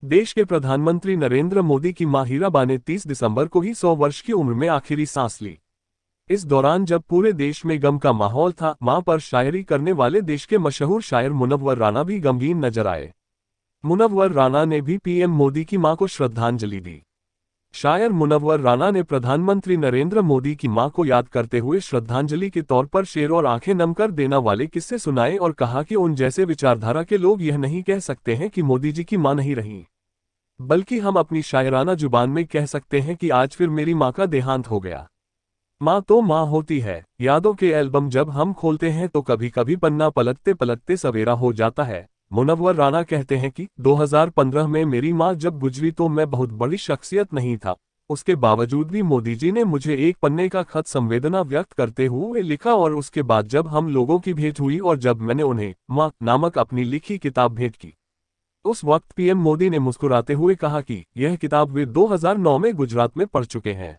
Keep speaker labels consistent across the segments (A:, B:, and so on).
A: देश के प्रधानमंत्री नरेंद्र मोदी की मां हीराबा ने 30 दिसंबर को ही 100 वर्ष की उम्र में आखिरी सांस ली। इस दौरान जब पूरे देश में गम का माहौल था, मां पर शायरी करने वाले देश के मशहूर शायर मुनव्वर राना भी गमगीन नजर आए। मुनव्वर राना ने भी पीएम मोदी की मां को श्रद्धांजलि दी। शायर मुनव्वर राना ने प्रधानमंत्री नरेंद्र मोदी की मां को याद करते हुए श्रद्धांजलि के तौर पर शेर और आंखें नम कर देना वाले किस्से सुनाए और कहा कि उन जैसे विचारधारा के लोग यह नहीं कह सकते हैं कि मोदी जी की मां नहीं रही, बल्कि हम अपनी शायराना जुबान में कह सकते हैं कि आज फिर मेरी मां का देहांत हो गया। मां तो मां होती है। यादों के एल्बम जब हम खोलते हैं तो कभी कभी पन्ना पलटते पलटते सवेरा हो जाता है। मुनव्वर राना कहते हैं कि 2015 में मेरी मां जब गुजरी तो मैं बहुत बड़ी शख्सियत नहीं था, उसके बावजूद भी मोदी जी ने मुझे एक पन्ने का खत संवेदना व्यक्त करते हुए लिखा और उसके बाद जब हम लोगों की भेंट हुई और जब मैंने उन्हें मां नामक अपनी लिखी किताब भेंट की, उस वक्त पीएम मोदी ने मुस्कुराते हुए कहा कि यह किताब वे 2009 में गुजरात में पढ़ चुके हैं।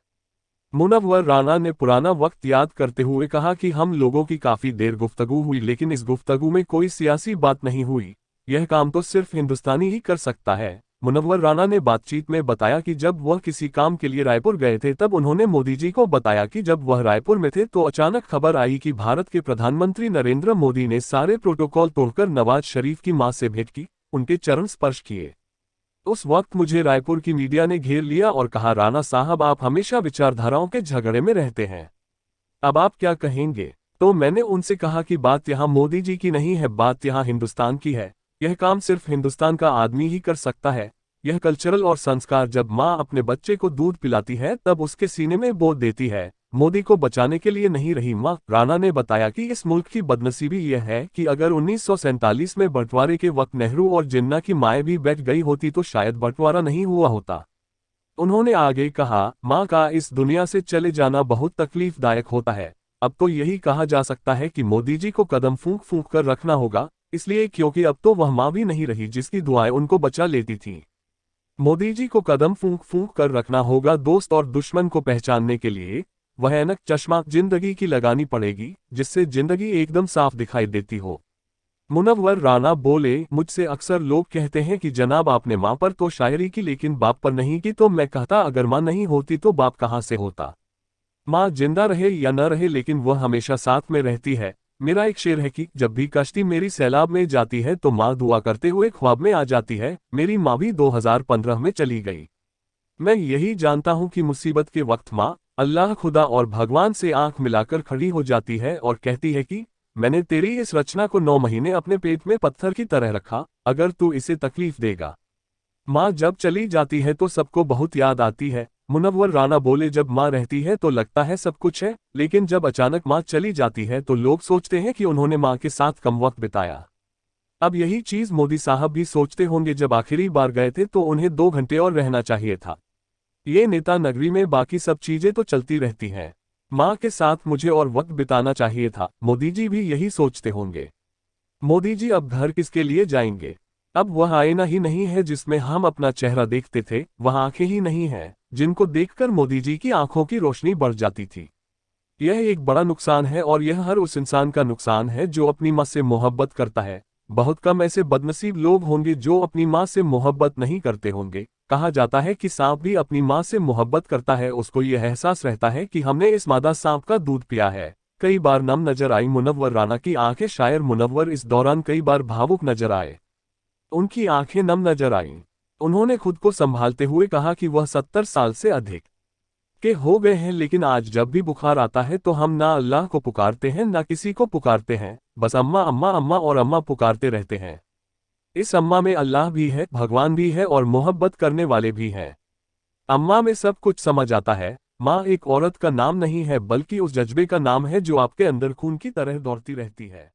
A: मुनव्वर राना ने पुराना वक्त याद करते हुए कहा कि हम लोगों की काफी देर गुफ्तगू हुई, लेकिन इस गुफ्तगू में कोई सियासी बात नहीं हुई। यह काम तो सिर्फ हिंदुस्तानी ही कर सकता है। मुनव्वर राना ने बातचीत में बताया कि जब वह किसी काम के लिए रायपुर गए थे तब उन्होंने मोदी जी को बताया कि जब वह रायपुर में थे तो अचानक खबर आई कि भारत के प्रधानमंत्री नरेंद्र मोदी ने सारे प्रोटोकॉल तोड़कर नवाज शरीफ की मां से भेंट की, उनके चरण स्पर्श किए। उस वक्त मुझे रायपुर की मीडिया ने घेर लिया और कहा, राना साहब आप हमेशा विचारधाराओं के झगड़े में रहते हैं, अब आप क्या कहेंगे? तो मैंने उनसे कहा कि बात यहाँ मोदी जी की नहीं है, बात यहाँ हिंदुस्तान की है। यह काम सिर्फ हिंदुस्तान का आदमी ही कर सकता है। यह कल्चरल और संस्कार जब माँ अपने बच्चे को दूध पिलाती है तब उसके सीने में बोध देती है। मोदी को बचाने के लिए नहीं रही माँ। राना ने बताया कि इस मुल्क की बदनसीबी यह है कि अगर 1947 में बंटवारे के वक्त नेहरू और जिन्ना की माएँ भी बैठ गई होती तो शायद बंटवारा नहीं हुआ होता। उन्होंने आगे कहा, माँ का इस दुनिया से चले जाना बहुत तकलीफदायक होता है। अब तो यही कहा जा सकता है कि मोदी जी को कदम फूंक फूंक कर रखना होगा, इसलिए क्योंकि अब तो वह माँ भी नहीं रही जिसकी दुआएं उनको बचा लेती थीं। मोदी जी को कदम फूंक फूंक कर रखना होगा दोस्त और दुश्मन को पहचानने के लिए। वह ऐनक चश्मा जिंदगी की लगानी पड़ेगी जिससे जिंदगी एकदम साफ दिखाई देती हो। मुनव्वर राना बोले, मुझसे अक्सर लोग कहते हैं कि जनाब आपने माँ पर तो शायरी की लेकिन बाप पर नहीं की, तो मैं कहता अगर माँ नहीं होती तो बाप कहाँ से होता। माँ जिंदा रहे या न रहे लेकिन वह हमेशा साथ में रहती है। मेरा एक शेर है कि जब भी कश्ती मेरी सैलाब में जाती है तो माँ दुआ करते हुए ख्वाब में आ जाती है। मेरी माँ भी 2015 में चली गई। मैं यही जानता हूँ कि मुसीबत के वक्त माँ अल्लाह खुदा और भगवान से आंख मिलाकर खड़ी हो जाती है और कहती है कि मैंने तेरी इस रचना को 9 महीने अपने पेट में पत्थर की तरह रखा, अगर तू इसे तकलीफ देगा। माँ जब चली जाती है तो सबको बहुत याद आती है। मुनव्वर राना बोले, जब माँ रहती है तो लगता है सब कुछ है, लेकिन जब अचानक माँ चली जाती है तो लोग सोचते हैं कि उन्होंने माँ के साथ कम वक्त बिताया। अब यही चीज मोदी साहब भी सोचते होंगे, जब आखिरी बार गए थे तो उन्हें 2 घंटे और रहना चाहिए था। ये नेता नगरी में बाकी सब चीजें तो चलती रहती हैं, माँ के साथ मुझे और वक्त बिताना चाहिए था। मोदी जी भी यही सोचते होंगे। मोदी जी अब घर किसके लिए जाएंगे? अब वह आईना ही नहीं है जिसमें हम अपना चेहरा देखते थे, वह आंखें ही नहीं हैं जिनको देखकर मोदी जी की आंखों की रोशनी बढ़ जाती थी। यह एक बड़ा नुकसान है और यह हर उस इंसान का नुकसान है जो अपनी माँ से मोहब्बत करता है। बहुत कम ऐसे बदनसीब लोग होंगे जो अपनी माँ से मोहब्बत नहीं करते होंगे। कहा जाता है कि सांप भी अपनी माँ से मोहब्बत करता है, उसको यह एहसास रहता है कि हमने इस मादा सांप का दूध पिया है। कई बार नम नजर आई मुनव्वर राना की आंखें। शायर मुनव्वर इस दौरान कई बार भावुक नजर आए, उनकी आंखें नम नजर आईं। उन्होंने खुद को संभालते हुए कहा कि वह 70 साल से अधिक के हो गए हैं, लेकिन आज जब भी बुखार आता है तो हम ना अल्लाह को पुकारते हैं ना किसी को पुकारते हैं, बस अम्मा अम्मा अम्मा और अम्मा पुकारते रहते हैं। इस अम्मा में अल्लाह भी है, भगवान भी है और मोहब्बत करने वाले भी हैं। अम्मा में सब कुछ समझ आता है। माँ एक औरत का नाम नहीं है बल्कि उस जज्बे का नाम है जो आपके अंदर खून की तरह दौड़ती रहती है।